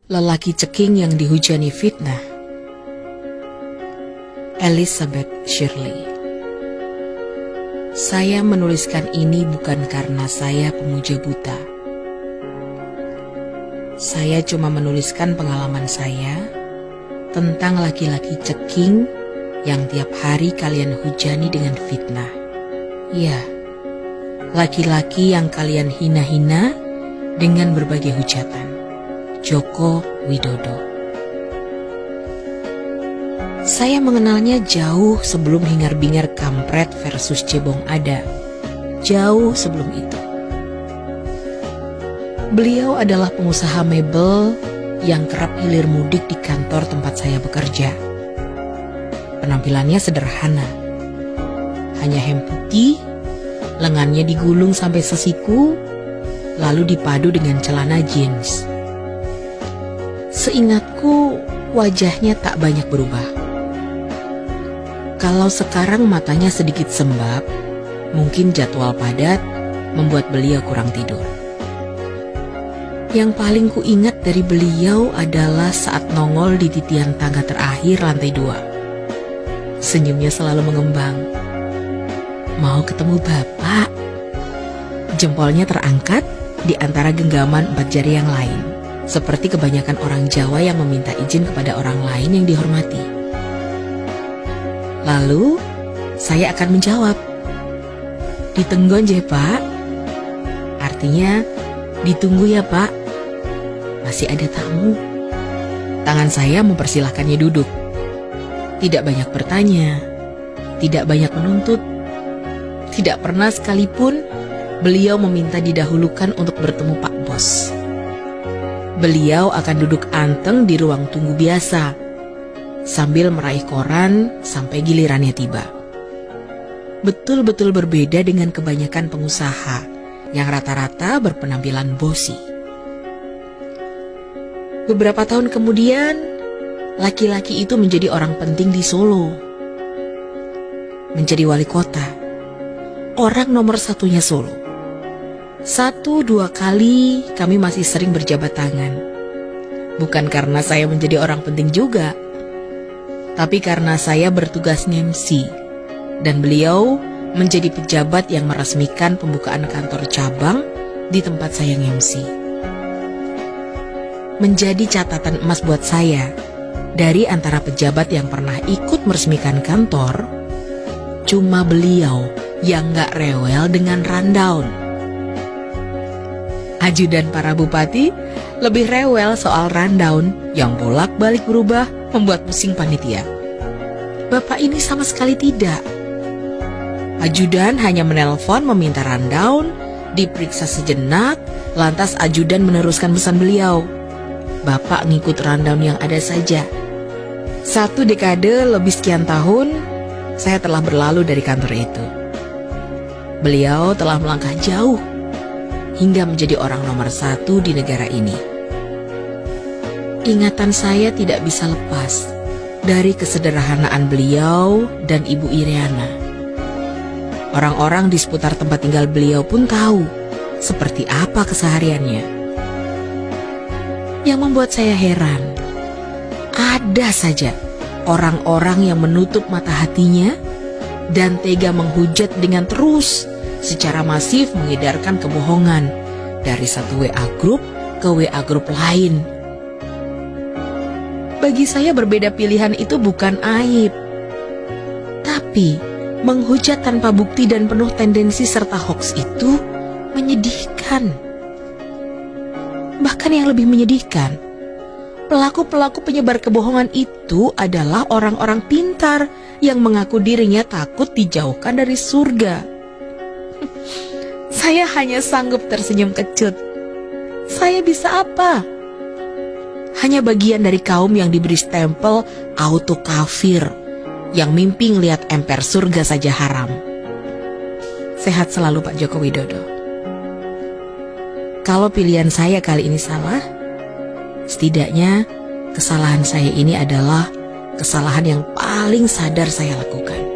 Lelaki ceking yang dihujani fitnah. Elizabeth Shirley. Saya menuliskan ini bukan karena saya pemuja buta. Saya cuma menuliskan pengalaman saya tentang laki-laki ceking yang tiap hari kalian hujani dengan fitnah. Ya, laki-laki yang kalian hina-hina dengan berbagai hujatan. Joko Widodo. Saya mengenalnya jauh sebelum hingar-bingar kampret versus cebong ada. Jauh sebelum itu. Beliau adalah pengusaha mebel yang kerap hilir mudik di kantor tempat saya bekerja. Penampilannya sederhana. Hanya hem putih, lengannya digulung sampai sesiku, lalu dipadu dengan celana jeans. Seingatku, wajahnya tak banyak berubah. Kalau sekarang matanya sedikit sembab, mungkin jadwal padat membuat beliau kurang tidur. Yang paling kuingat dari beliau adalah saat nongol di titian tangga terakhir lantai 2. Senyumnya selalu mengembang. Mau ketemu Bapak? Jempolnya terangkat di antara genggaman 4 jari yang lain. Seperti kebanyakan orang Jawa yang meminta izin kepada orang lain yang dihormati. Lalu, saya akan menjawab, "Ditenggon je Pak." Artinya, ditunggu ya Pak. Masih ada tamu. Tangan saya mempersilahkannya duduk. Tidak banyak bertanya, tidak banyak menuntut. Tidak pernah sekalipun beliau meminta didahulukan untuk bertemu Pak Bos. Beliau akan duduk anteng di ruang tunggu biasa, sambil meraih koran sampai gilirannya tiba. Betul-betul berbeda dengan kebanyakan pengusaha yang rata-rata berpenampilan bosi. Beberapa tahun kemudian, laki-laki itu menjadi orang penting di Solo. Menjadi wali kota, orang nomor satunya Solo. 1-2 kali kami masih sering berjabat tangan. Bukan karena saya menjadi orang penting juga, tapi karena saya bertugas nge-MC dan beliau menjadi pejabat yang meresmikan pembukaan kantor cabang di tempat saya nge-MC. Menjadi catatan emas buat saya, dari antara pejabat yang pernah ikut meresmikan kantor, cuma beliau yang gak rewel dengan rundown. Ajudan para bupati lebih rewel soal rundown yang bolak-balik berubah membuat pusing panitia. Bapak ini sama sekali tidak. Ajudan hanya menelpon meminta rundown, diperiksa sejenak, lantas ajudan meneruskan pesan beliau. Bapak ngikut rundown yang ada saja. 1 dekade lebih sekian tahun, saya telah berlalu dari kantor itu. Beliau telah melangkah jauh hingga menjadi orang nomor 1 di negara ini. Ingatan saya tidak bisa lepas dari kesederhanaan beliau dan Ibu Iriana. Orang-orang di seputar tempat tinggal beliau pun tahu seperti apa kesehariannya. Yang membuat saya heran, ada saja orang-orang yang menutup mata hatinya dan tega menghujat dengan terus secara masif mengedarkan kebohongan dari satu WA grup ke WA grup lain. Bagi saya berbeda pilihan itu bukan aib, tapi menghujat tanpa bukti dan penuh tendensi serta hoax itu menyedihkan. Bahkan yang lebih menyedihkan, pelaku-pelaku penyebar kebohongan itu adalah orang-orang pintar yang mengaku dirinya takut dijauhkan dari surga. Saya hanya sanggup tersenyum kecut. Saya bisa apa? Hanya bagian dari kaum yang diberi stempel auto kafir, yang mimpi ngelihat emper surga saja haram. Sehat selalu Pak Joko Widodo. Kalau pilihan saya kali ini salah, setidaknya kesalahan saya ini adalah kesalahan yang paling sadar saya lakukan.